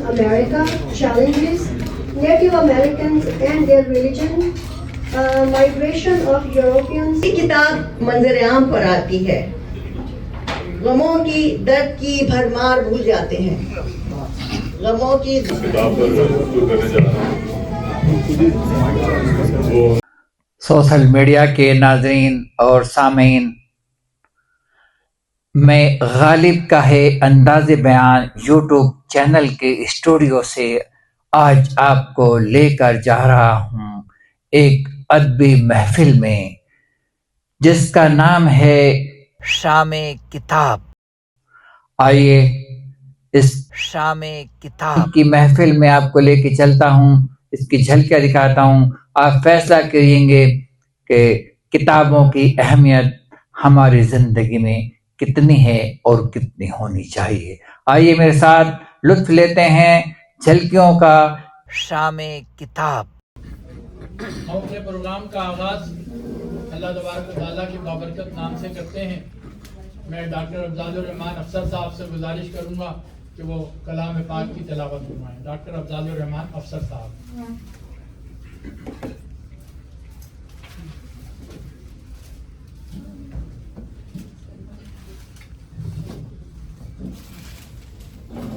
America, Challenges, Native Americans and Their Religion, Migration of Europeans. یہ کتاب منظر عام پر آتی ہے، غموں کی درد کی بھرمار بھول جاتے ہیں، غموں کی کتاب پر گفتگو کرنے جا رہا ہوں۔ سوشل میڈیا کے ناظرین اور سامعین، میں غالب کا ہے انداز بیان یوٹیوب چینل کے اسٹوڈیو سے آج آپ کو لے کر جا رہا ہوں ایک ادبی محفل میں جس کا نام ہے شام کتاب۔ آئیے اس شام کتاب کی محفل میں آپ کو لے کے چلتا ہوں، اس کی جھلکیاں دکھاتا ہوں، آپ فیصلہ کریں گے کہ کتابوں کی اہمیت ہماری زندگی میں کتنی ہے اور کتنی ہونی چاہیے۔ آئیے میرے ساتھ لطف لیتے ہیں جھلکیوں کا شام کتاب۔ ہم اپنے پروگرام کا آغاز اللہ تبارک و تعالیٰ کے بابرکت نام سے کرتے ہیں۔ میں ڈاکٹر افضال الرحمان افسر صاحب سے گزارش کروں گا کہ وہ کلام پاک کی تلاوت فرمائیں۔ ڈاکٹر افضال الرحمان افسر صاحب۔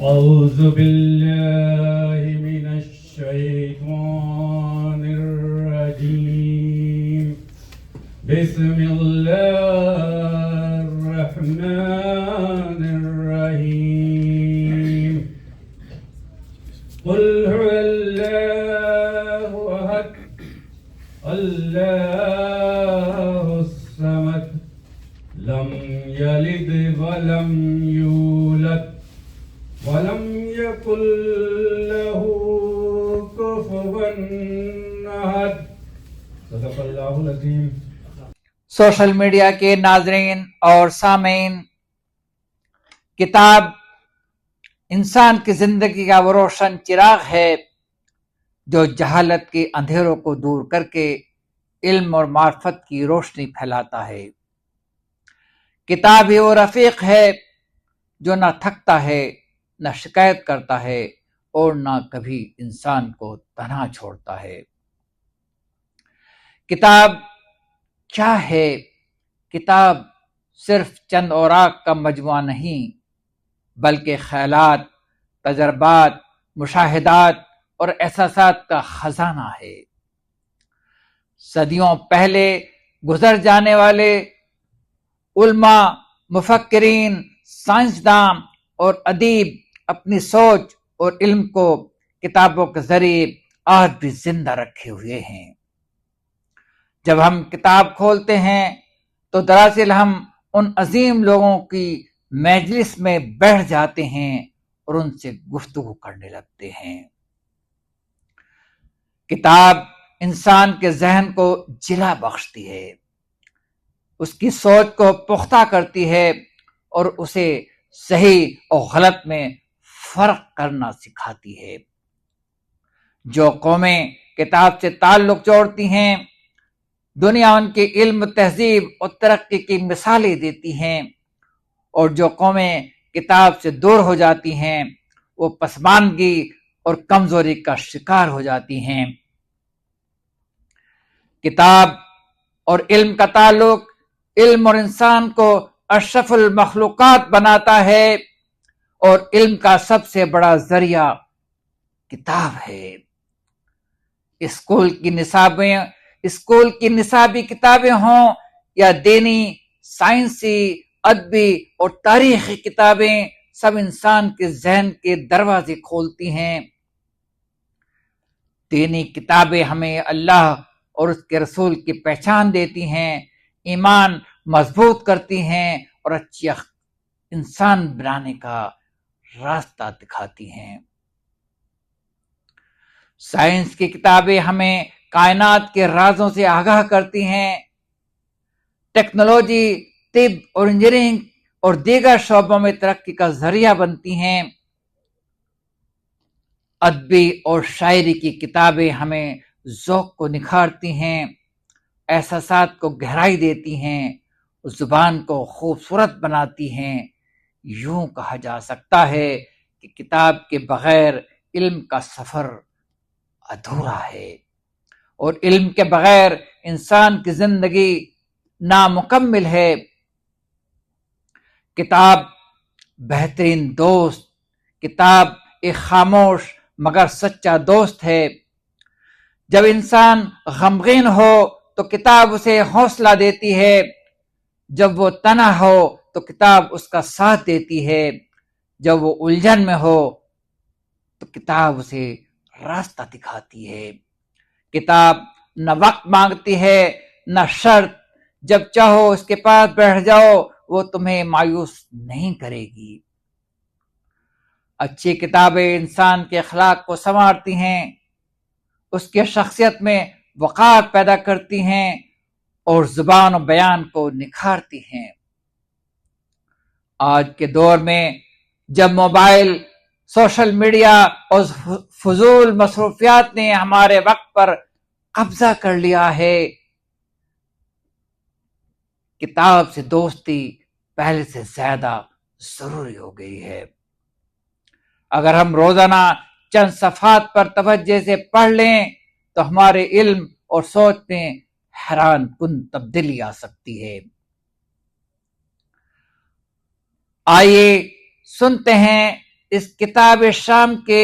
اعوذ باللہ من الشیطان الرجیم، بسم اللہ الرحمن الرحیم، قل هو اللہ احد اللہ الصمد لم یلد ولم یولد وَلَمْ يَكُنْ لَهُ كُفُوًا أَحَدٌ۔ صدق اللہ العظیم۔ سوشل میڈیا کے ناظرین اور سامعین، کتاب انسان کی زندگی کا وہ روشن چراغ ہے جو جہالت کے اندھیروں کو دور کر کے علم اور معرفت کی روشنی پھیلاتا ہے۔ کتاب ہی وہ رفیق ہے جو نہ تھکتا ہے، نہ شکایت کرتا ہے اور نہ کبھی انسان کو تنہا چھوڑتا ہے۔ کتاب کیا ہے؟ کتاب صرف چند اوراق کا مجموعہ نہیں، بلکہ خیالات، تجربات، مشاہدات اور احساسات کا خزانہ ہے۔ صدیوں پہلے گزر جانے والے علماء، مفکرین، سائنسداں اور ادیب اپنی سوچ اور علم کو کتابوں کے ذریعے آج بھی زندہ رکھے ہوئے ہیں۔ جب ہم کتاب کھولتے ہیں تو دراصل ہم ان عظیم لوگوں کی مجلس میں بیٹھ جاتے ہیں اور ان سے گفتگو کرنے لگتے ہیں۔ کتاب انسان کے ذہن کو جلا بخشتی ہے، اس کی سوچ کو پختہ کرتی ہے اور اسے صحیح اور غلط میں فرق کرنا سکھاتی ہے۔ جو قومیں کتاب سے تعلق جوڑتی ہیں، دنیا ان کے علم، تہذیب اور ترقی کی مثالیں دیتی ہیں، اور جو قومیں کتاب سے دور ہو جاتی ہیں وہ پسماندگی اور کمزوری کا شکار ہو جاتی ہیں۔ کتاب اور علم کا تعلق علم اور انسان کو اشرف المخلوقات بناتا ہے، اور علم کا سب سے بڑا ذریعہ کتاب ہے۔ اسکول کی نصابی کتابیں ہوں یا دینی، سائنسی، ادبی اور تاریخی کتابیں، سب انسان کے ذہن کے دروازے کھولتی ہیں۔ دینی کتابیں ہمیں اللہ اور اس کے رسول کی پہچان دیتی ہیں، ایمان مضبوط کرتی ہیں اور اچھی انسان بنانے کا راستہ دکھاتی ہیں۔ سائنس کی کتابیں ہمیں کائنات کے رازوں سے آگاہ کرتی ہیں۔ ٹیکنالوجی، طب اور انجینئرنگ اور دیگر شعبوں میں ترقی کا ذریعہ بنتی ہیں۔ ادبی اور شاعری کی کتابیں ہمیں ذوق کو نکھارتی ہیں، احساسات کو گہرائی دیتی ہیں، زبان کو خوبصورت بناتی ہیں۔ یوں کہا جا سکتا ہے کہ کتاب کے بغیر علم کا سفر ادھورا ہے، اور علم کے بغیر انسان کی زندگی نامکمل ہے۔ کتاب بہترین دوست، کتاب ایک خاموش مگر سچا دوست ہے۔ جب انسان غمگین ہو تو کتاب اسے حوصلہ دیتی ہے، جب وہ تنہا ہو تو کتاب اس کا ساتھ دیتی ہے، جب وہ الجھن میں ہو تو کتاب اسے راستہ دکھاتی ہے۔ کتاب نہ وقت مانگتی ہے نہ شرط، جب چاہو اس کے پاس بیٹھ جاؤ، وہ تمہیں مایوس نہیں کرے گی۔ اچھی کتابیں انسان کے اخلاق کو سنوارتی ہیں، اس کے شخصیت میں وقار پیدا کرتی ہیں اور زبان و بیان کو نکھارتی ہیں۔ آج کے دور میں جب موبائل، سوشل میڈیا اور فضول مصروفیات نے ہمارے وقت پر قبضہ کر لیا ہے، کتاب سے دوستی پہلے سے زیادہ ضروری ہو گئی ہے۔ اگر ہم روزانہ چند صفحات پر توجہ سے پڑھ لیں تو ہمارے علم اور سوچ میں حیران کن تبدیلی آ سکتی ہے۔ آئیے سنتے ہیں اس کتاب شام کے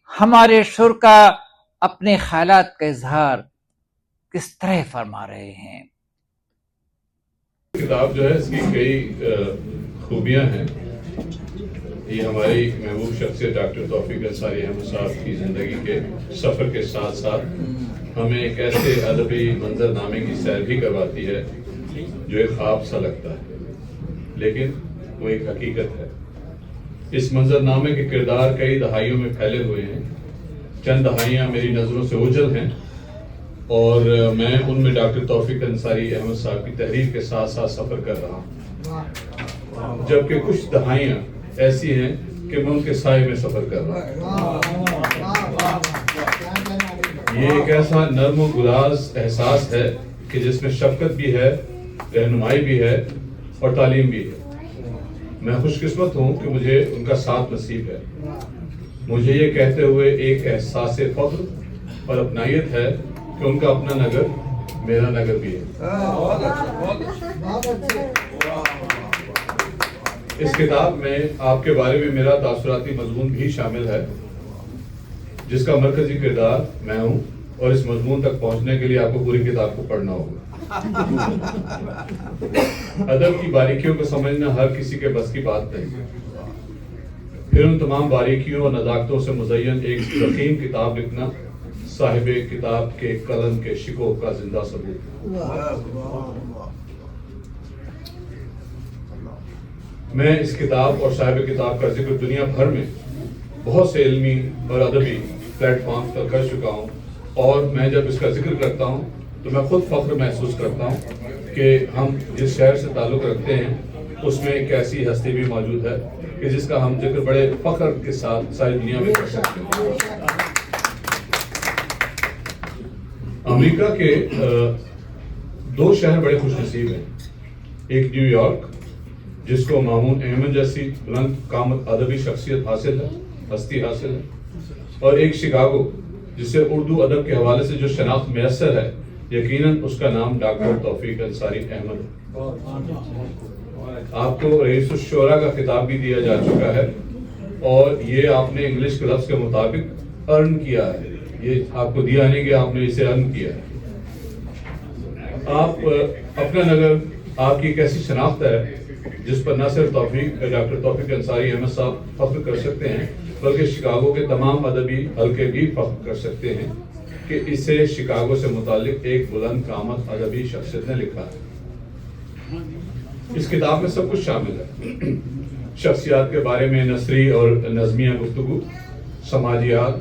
ہمارے شرکا اپنے خیالات کا اظہار کس طرح فرما رہے ہیں۔ کتاب جو ہے اس کی کئی خوبیاں ہیں۔ یہ ہماری محبوب شخصیت ڈاکٹر توفیق انصاری احمد صاحب کی زندگی کے سفر کے ساتھ ساتھ ہمیں ایک ایسے ادبی منظر نامے کی سیر بھی کرواتی ہے جو ایک خواب سا لگتا ہے، لیکن وہ ایک حقیقت ہے۔ اس منظر نامے کے کردار کئی دہائیوں میں پھیلے ہوئے ہیں، چند دہائیاں میری نظروں سے اوجھل ہیں، اور میں ان میں ڈاکٹر توفیق انصاری احمد صاحب کی تحریر کے ساتھ ساتھ سفر کر رہا ہوں، جبکہ کچھ دہائیاں ایسی ہیں کہ میں ان کے سائے میں سفر کر رہا ہوں۔ یہ ایک ایسا نرم و گلاز احساس ہے کہ جس میں شفقت بھی ہے، رہنمائی بھی ہے اور تعلیم بھی ہے۔ میں خوش قسمت ہوں کہ مجھے ان کا ساتھ نصیب ہے۔ مجھے یہ کہتے ہوئے ایک احساس فخر اور اپنائیت ہے کہ ان کا اپنا نگر میرا نگر بھی ہے۔ اس کتاب میں آپ کے بارے میں میرا تاثراتی مضمون بھی شامل ہے، جس کا مرکزی کردار میں ہوں، اور اس مضمون تک پہنچنے کے لیے آپ کو پوری کتاب کو پڑھنا ہوگا۔ ادب کی باریکیوں کو سمجھنا ہر کسی کے بس کی بات نہیں، پھر ان تمام باریکیوں اور نزاکتوں سے مزین ایک ضخیم کتاب لکھنا صاحب کتاب کے قلم کے شکوہ کا زندہ ثبوت۔ میں اس کتاب اور صاحب کتاب کا ذکر دنیا بھر میں بہت سے علمی اور ادبی پلیٹ فارم پر کر چکا ہوں، اور میں جب اس کا ذکر کرتا ہوں تو میں خود فخر محسوس کرتا ہوں کہ ہم جس شہر سے تعلق رکھتے ہیں اس میں ایک ایسی ہستی بھی موجود ہے کہ جس کا ہم ذکر بڑے فخر کے ساتھ ساری دنیا میں کر سکتے ہیں۔ امریکہ کے دو شہر بڑے خوش نصیب ہیں، ایک نیو یارک جس کو مامون احمد جیسی بلند قامت ادبی شخصیت حاصل ہے، ہستی حاصل ہے، اور ایک شکاگو جسے اردو ادب کے حوالے سے جو شناخت میسر ہے، یقیناً اس کا نام ڈاکٹر توفیق انصاری احمد ہے۔ آپ کو رئیس الشورا کا خطاب بھی دیا جا چکا ہے، اور یہ آپ نے انگلش کے لفظ کے مطابق ارن کیا ہے، یہ آپ کو دیا نہیں کہ آپ نے اسے ارن کیا ہے۔ آپ اپنا نگر آپ کی ایک ایسی شناخت ہے جس پر نہ صرف ڈاکٹر توفیق انصاری احمد صاحب فخر کر سکتے ہیں، بلکہ شکاگو کے تمام ادبی حلقے بھی فخر کر سکتے ہیں کہ اسے شکاگو سے متعلق ایک بلند قامت ادبی شخصیت نے لکھا ہے۔ اس کتاب میں سب کچھ شامل ہے، شخصیات کے بارے میں نثری اور نظمیہ گفتگو، سماجیات،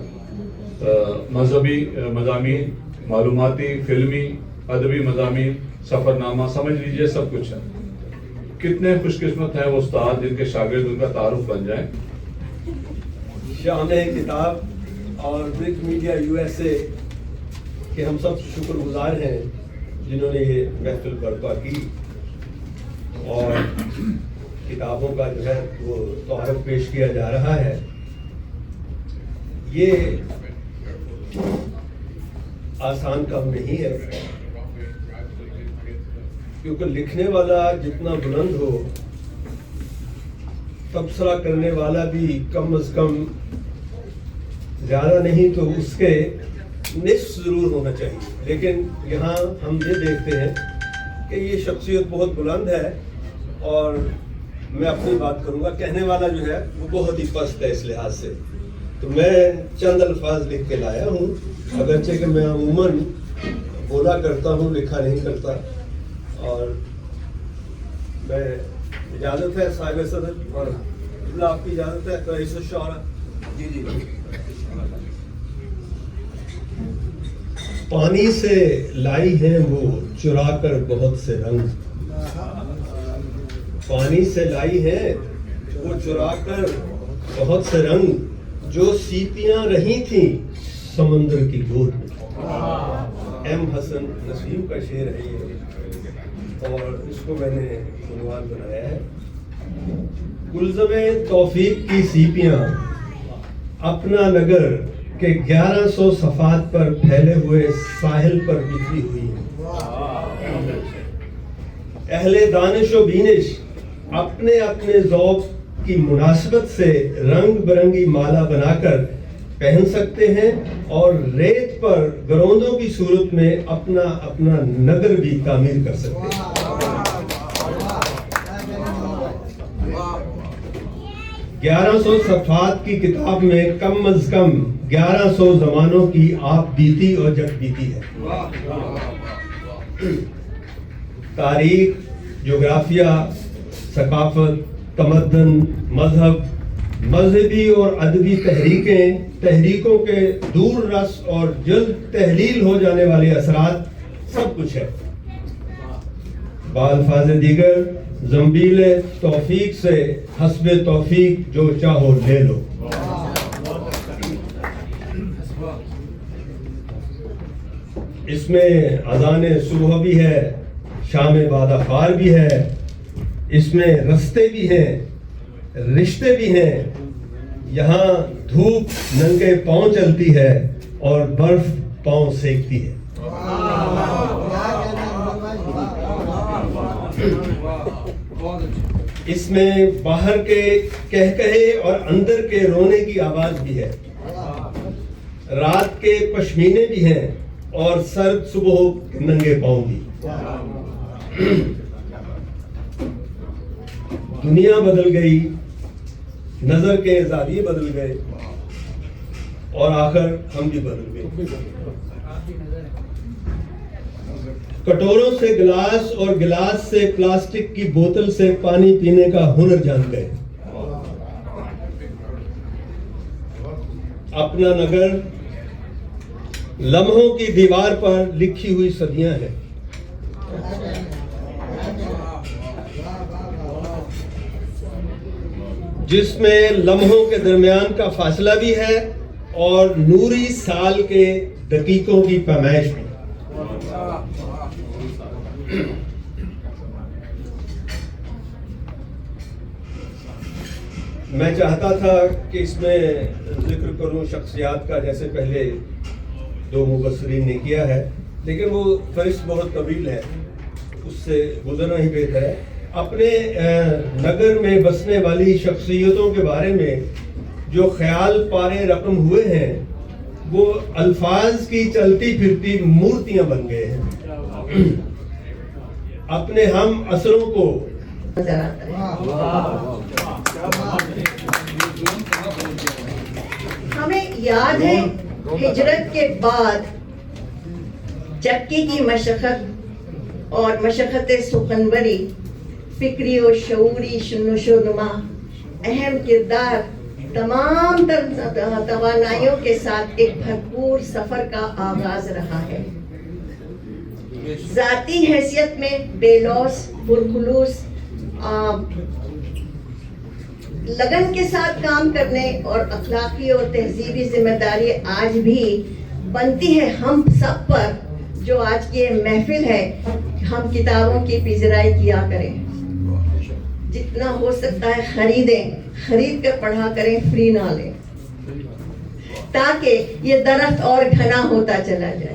مذہبی مضامین، معلوماتی، فلمی، ادبی مضامین، سفر نامہ، سمجھ لیجئے سب کچھ ہے۔ کتنے خوش قسمت ہیں وہ استاد جن کے شاگرد ان کا تعارف بن جائیں۔ شام کتاب اور برک میڈیا USA کے ہم سب شکر گزار ہیں جنہوں نے یہ محفل برپا کی، اور کتابوں کا جو ہے وہ تعارف پیش کیا جا رہا ہے۔ یہ آسان کام نہیں ہے، کیونکہ لکھنے والا جتنا بلند ہو، تبصرہ کرنے والا بھی کم از کم زیادہ نہیں تو اس کے نصف ضرور ہونا چاہیے. لیکن یہاں ہم یہ دیکھتے ہیں کہ یہ شخصیت بہت بلند ہے، اور میں اپنی بات کروں گا، کہنے والا جو ہے وہ بہت ہی پست ہے اس لحاظ سے. تو میں چند الفاظ لکھ کے لایا ہوں، اگرچہ کہ میں عموماً بولا کرتا ہوں، لکھا نہیں کرتا. اور میں اجازت ہے صاحب صدر اور آپ کی اجازت ہے رئیس الشعراء. جی پانی سے لائی ہیں وہ چرا کر بہت سے رنگ، پانی سے لائی ہیں وہ چرا کر بہت سے رنگ، جو سیپیاں رہی تھیں سمندر کی گود میں. ایم حسن نسیم کا شعر ہے یہ، اور اس کو میں نے عنوان بنایا ہے گلزم توفیق کی سیپیاں اپنا نگر کہ 1100 صفحات پر پھیلے ہوئے ساحل پر بکھری ہوئی ہیں. اہل دانش و بینش اپنے اپنے ذوق کی مناسبت سے رنگ برنگی مالا بنا کر پہن سکتے ہیں، اور ریت پر گروندوں کی صورت میں اپنا اپنا نگر بھی تعمیر کر سکتے ہیں. 1100 صفحات کی کتاب میں کم از کم 1100 زمانوں کی آپ بیتی اور جگ بیتی ہے. تاریخ، جغرافیہ، ثقافت، تمدن، مذہب، مذہبی اور ادبی تحریکوں کے دور رس اور جلد تحلیل ہو جانے والے اثرات سب کچھ ہے. بالفاظ دیگر زنبیل توفیق سے حسب توفیق جو چاہو لے لو. اس میں اذان صبح بھی ہے، شام بادہ خار بھی ہے، اس میں رستے بھی ہیں، رشتے بھی ہیں. یہاں دھوپ ننگے پاؤں چلتی ہے اور برف پاؤں سینکتی ہے. اس میں باہر کے کہکہے اور اندر کے رونے کی آواز بھی ہے. رات کے پشمینے بھی ہیں اور سرد صبح ننگے پاؤں بھی. دنیا بدل گئی، نظر کے زاویے بدل گئے، اور آخر ہم بھی بدل گئے. کٹوروں سے گلاس اور گلاس سے پلاسٹک کی بوتل سے پانی پینے کا ہنر جان گئے. اپنا نگر لمحوں کی دیوار پر لکھی ہوئی صدیاں ہیں. جس میں لمحوں کے درمیان کا فاصلہ بھی ہے اور نوری سال کے دقیقوں کی پیمائش بھی. میں چاہتا تھا کہ اس میں ذکر کروں شخصیات کا، جیسے پہلے دو مبصرین نے کیا ہے، لیکن وہ فہرست بہت طویل ہے، اس سے گزرنا ہی بہتر ہے. اپنے نگر میں بسنے والی شخصیتوں کے بارے میں جو خیال پارے رقم ہوئے ہیں وہ الفاظ کی چلتی پھرتی مورتیاں بن گئے ہیں. اپنے ہم اثروں کو ہمیں یاد ہے ہجرت کے بعد چکی کی مشقت اور مشقت سخنوری، فکری و شعوری نشو نما، اہم کردار، تمام توانائیوں کے ساتھ ایک بھرپور سفر کا آغاز رہا ہے. ذاتی حیثیت میں بے لوث، پرخلوص، لگن کے ساتھ کام کرنے اور اخلاقی اور تہذیبی ذمہ داری آج بھی بنتی ہے ہم سب پر. جو آج کی یہ محفل ہے، ہم کتابوں کی پذیرائی کیا کریں، جتنا ہو سکتا ہے خریدیں، خرید کر پڑھا کریں، فری نہ لیں. تاکہ یہ درخت اور گھنا ہوتا چلا جائے.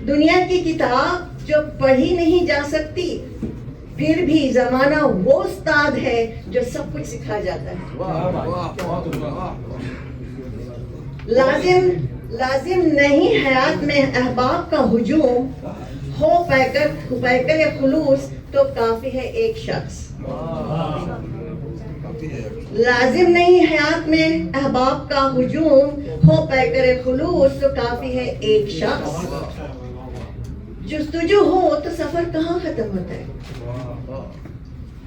دنیا کی کتاب جو پڑھی نہیں جا سکتی، پھر بھی زمانہ وہ استاد ہے جو سب کچھ سکھا جاتا ہے. لازم نہیں حیات میں احباب کا ہجوم، ہو پیکر خلوص تو کافی ہے ایک شخص. لازم نہیں حیات میں احباب کا ہجوم، ہو پیکر خلوص تو کافی ہے ایک شخص. جستجو ہو تو سفر کہاں ختم ہوتا ہے؟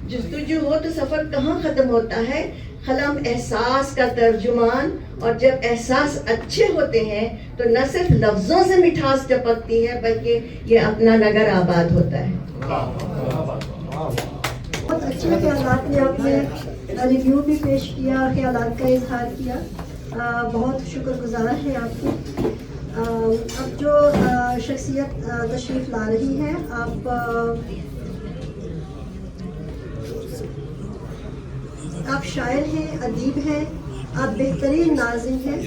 جستجو ہو تو سفر کہاں ختم ہوتا ہے؟ قلم احساس کا ترجمان، اور جب احساس اچھے ہوتے ہیں تو نہ صرف لفظوں سے مٹھاس ٹپکتی ہے بلکہ یہ اپنا نگر آباد ہوتا ہے. بہت اچھے خیالات میں آپ نے ریویو بھی پیش کیا اور خیالات کا اظہار کیا. بہت شکر گزار ہیں آپ کی. اب جو شخصیت تشریف لا رہی ہے، آپ شاعر ہیں، ادیب ہیں، آپ بہترین ناظم ہیں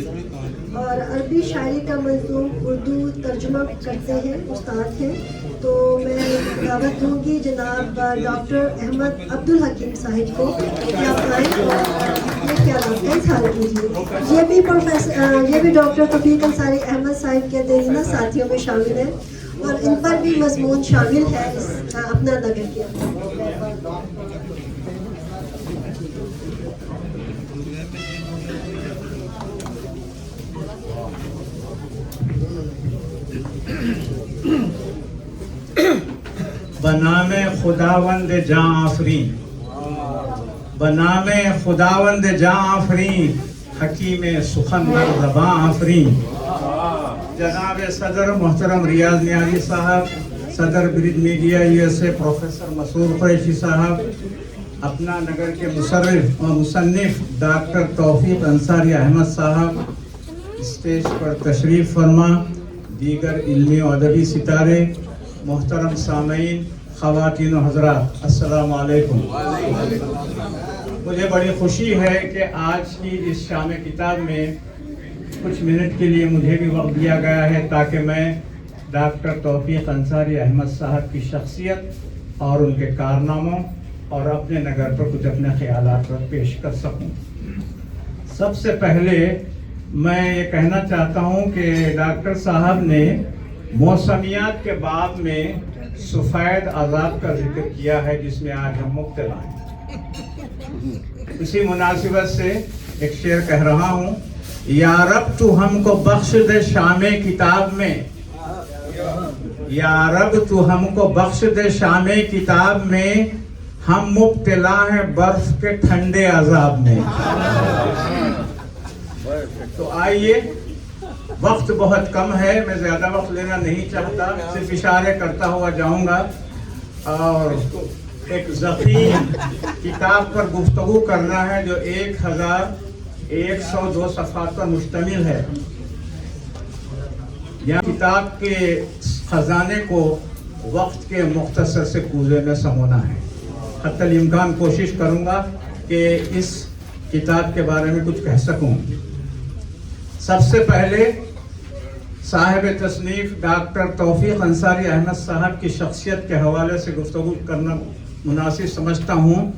اور عربی شاعری کا منظوم اردو ترجمہ کرتے ہیں، استاد ہیں. تو میں دعوت دوں گی جناب ڈاکٹر احمد عبدالحکیم صاحب کو کہ آپ آئیں اور اپنے خیالات کا اظہار کیجیے. یہ بھی ڈاکٹر توفیق انصاری احمد صاحب کے دیرینہ ساتھیوں میں شامل ہیں اور ان پر بھی مضمون شامل ہے اس اپنا نگر کے. بنام خداوند جاں آفرین، بنام خداوند جاں آفرین، حکیم سخن بر زباں آفرین. جناب صدر محترم ریاض نیازی صاحب، صدر برج میڈیا USA پروفیسر مسعود قریشی صاحب، اپنا نگر کے مصرف و مصنف ڈاکٹر توفیق انصاری احمد صاحب، اسٹیج پر تشریف فرما، دیگر علمی و ادبی ستارے، محترم سامعین، خواتین و حضرات، السلام علیکم. مجھے بڑی خوشی ہے کہ آج کی اس شام کتاب میں کچھ منٹ کے لیے مجھے بھی وقت دیا گیا ہے تاکہ میں ڈاکٹر توفیق انصاری احمد صاحب کی شخصیت اور ان کے کارناموں اور اپنے نگر پر کچھ اپنے خیالات پیش کر سکوں. سب سے پہلے میں یہ کہنا چاہتا ہوں کہ ڈاکٹر صاحب نے موسمیات کے باب میں سفید عذاب کا ذکر کیا ہے جس میں آج ہم مبتلا ہیں. اسی مناسبت سے ایک شعر کہہ رہا ہوں. یا رب تو ہم کو بخش دے شام کتاب میں، یا رب تو ہم کو بخش دے شام کتاب میں، ہم مبتلا ہیں برف کے ٹھنڈے عذاب میں. تو آئیے، وقت بہت کم ہے، میں زیادہ وقت لینا نہیں چاہتا، صرف اشارے کرتا ہوا جاؤں گا اور ایک ضخیم کتاب پر گفتگو کرنا ہے جو 1102 صفحات پر مشتمل ہے. یہاں کتاب کے خزانے کو وقت کے مختصر سے کوزے میں سمونا ہے. حتی الامکان کوشش کروں گا کہ اس کتاب کے بارے میں کچھ کہہ سکوں. سب سے پہلے صاحب تصنیف ڈاکٹر توفیق انصاری احمد صاحب کی شخصیت کے حوالے سے گفتگو کرنا مناسب سمجھتا ہوں.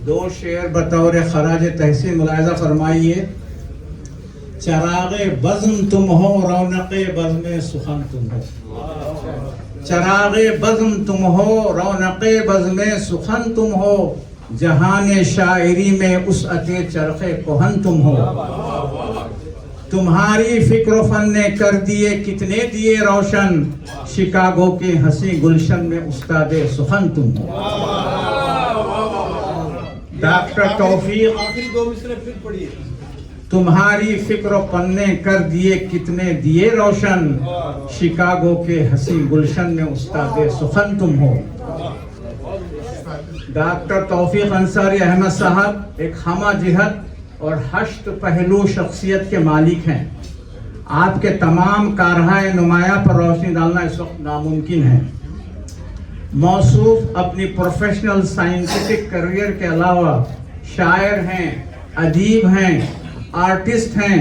2 شعر بطور خراج تحسین ملاحظہ فرمائیے. چراغ بزم تم ہو، رونق بزم سخن تم ہو. چراغ بزم تم ہو، رونق بزم سخن تم ہو، جہان شاعری میں وسعت چرخ کہن تم ہو. تمہاری فکر و فن نے کر دیے کتنے دیے روشن، شکاگو کے ہنسی گلشن میں استاد سخن تم ہو. ڈاکٹر توفیق، آخری 2 مصرے پھر پڑھیے. تمہاری فکر و فن نے کر دیے کتنے دیے روشن، شکاگو کے ہنسی گلشن میں استاد سخن تم ہو. ڈاکٹر توفیق انصاری احمد صاحب ایک ہمہ جہت اور 8 پہلو شخصیت کے مالک ہیں. آپ کے تمام کارہائے نمایاں پر روشنی ڈالنا اس وقت ناممکن ہے. موصوف اپنی پروفیشنل سائنٹیفک کریئر کے علاوہ شاعر ہیں، ادیب ہیں، آرٹسٹ ہیں،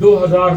2000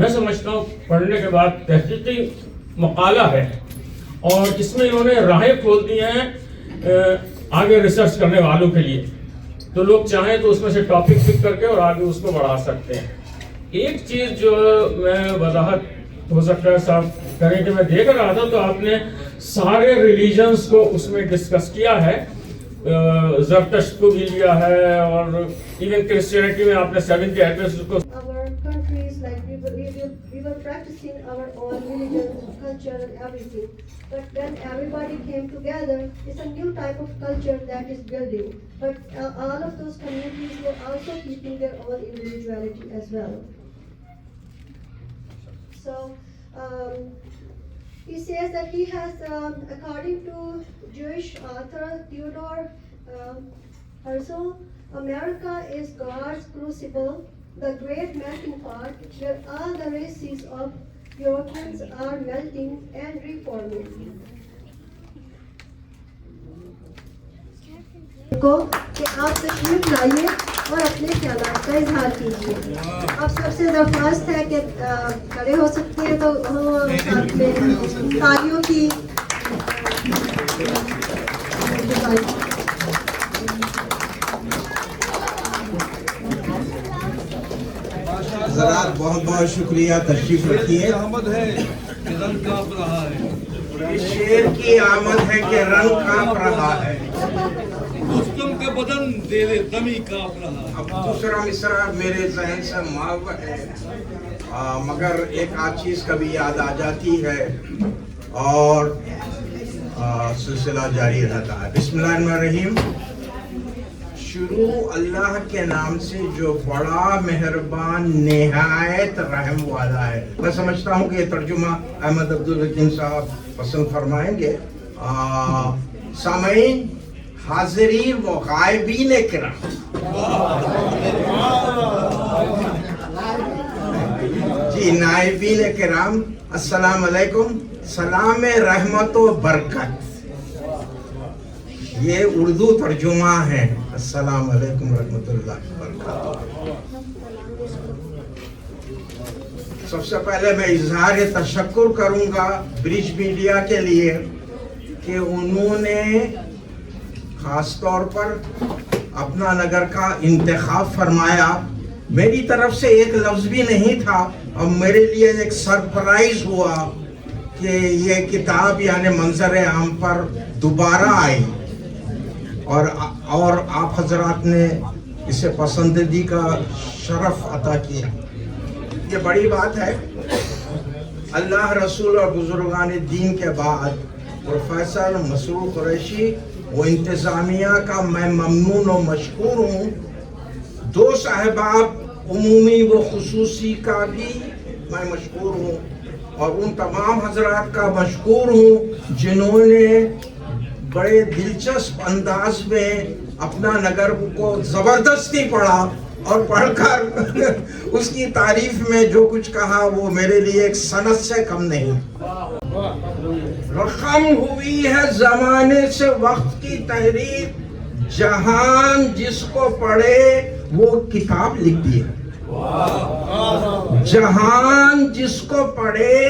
میں سمجھتا ہوں پڑھنے کے بعد تحقیقی مقالہ ہے اور اس میں انہوں نے راہیں کھول دی ہیں آگے ریسرچ کرنے والوں کے لیے. تو لوگ چاہیں تو اس میں سے ٹاپک پک کر کے اور آگے اس کو بڑھا سکتے ہیں. ایک چیز جو میں وضاحت ہو سکتا ہے صاحب کریں کہ میں دیکھ رہا تھا تو آپ نے سارے ریلیجنز کو اس میں ڈسکس کیا ہے, زرتشت کو بھی لیا ہے اور ایون کرسچینٹی میں آپ نے سیونتھ ایڈوینٹسٹ کو. Our countries, like we were practicing our own religion, culture and everything. But when everybody came together, it's a new type of culture that is building. But all of those communities were also keeping their own individuality as well. So he says that he has, according to Jewish author Theodore Herzl, America is God's crucible, the great melting pot where all the races of Europeans are melting and reforming. کو کہ آپ تشریف لائیے اور اپنے خیالات کا اظہار کیجیے. آپ سب سے درخواست ہے کہ کھڑے ہو سکتے ہیں تو ہم ساتھ میں تالیوں کی حضرات بہت بہت شکریہ, تشریف رکھیے. اس شیر کی آمد ہے کہ رنگ کانپ رہا ہے, رستم کے بدن دل دمی کانپ رہا ہے. اب دوسرا مصرع میرے ذہن سے محو ہے مگر ایک آدھ چیز کبھی یاد آ جاتی ہے اور سلسلہ جاری رہتا ہے. بسم اللہ الرحمن الرحیم. شروع اللہ کے نام سے جو بڑا مہربان نہایت رحم والا ہے. میں سمجھتا ہوں کہ یہ ترجمہ احمد عبدالحکیم صاحب پسند فرمائیں گے. سامعین, حاضرین و غائبین کرام, جی نائبین کرام, السلام علیکم. سلام رحمت و برکت, یہ اردو ترجمہ ہے. السلام علیکم ورحمۃ اللہ وبرکاتہ. سب سے پہلے میں اظہار تشکر کروں گا برج میڈیا کے لیے کہ انہوں نے خاص طور پر اپنا نگر کا انتخاب فرمایا. میری طرف سے ایک لفظ بھی نہیں تھا اور میرے لیے ایک سرپرائز ہوا کہ یہ کتاب یعنی منظر عام پر دوبارہ آئی اور آپ حضرات نے اسے پسندیدگی کا شرف عطا کیا. یہ بڑی بات ہے. اللہ, رسول اور بزرگان دین کے بعد پروفیسر مسرور قریشی و انتظامیہ کا میں ممنون و مشکور ہوں. دو صاحباب عمومی و خصوصی کا بھی میں مشکور ہوں اور ان تمام حضرات کا مشکور ہوں جنہوں نے بڑے دلچسپ انداز میں اپنا نگر کو زبردستی پڑھا اور پڑھ کر اس کی تعریف میں جو کچھ کہا وہ میرے لیے ایک سند سے کم نہیں. رقم ہوئی ہے زمانے سے وقت کی تحریر, جہان جس کو پڑھے وہ کتاب لکھتی ہے. جہان جس کو پڑھے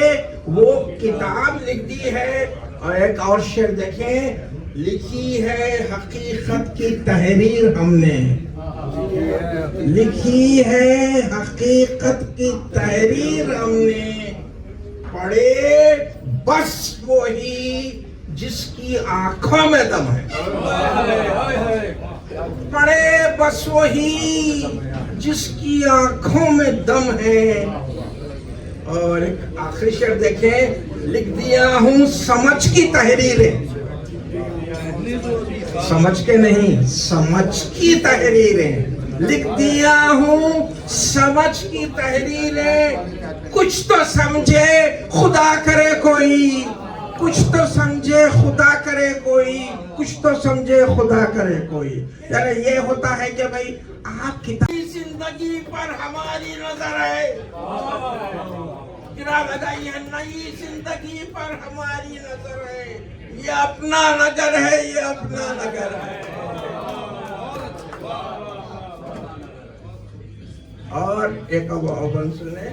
وہ کتاب لکھتی ہے. اور ایک اور شعر دیکھیں, لکھی ہے حقیقت کی تحریر ہم نے, لکھی ہے حقیقت کی تحریر ہم نے, پڑھے بس وہی جس کی آنکھوں میں دم ہے. پڑھے بس وہی جس کی آنکھوں میں دم ہے. اور ایک آخری شعر دیکھیں, لکھ دیا ہوں سمجھ کی تحریریں, سمجھ کے نہیں, سمجھ کی تحریریں لکھ دیا ہوں, سمجھ کی تحریریں. کچھ تو سمجھے خدا کرے کوئی, کچھ تو سمجھے خدا کرے کوئی, کچھ تو سمجھے خدا کرے کوئی. یعنی یہ ہوتا ہے کہ بھائی آپ کی زندگی پر ہماری نظر ہے, نئی زندگی پر ہماری نظر ہے. یہ اپنا نگر ہے, یہ اپنا نگر ہے. اور ایک اب سنیں,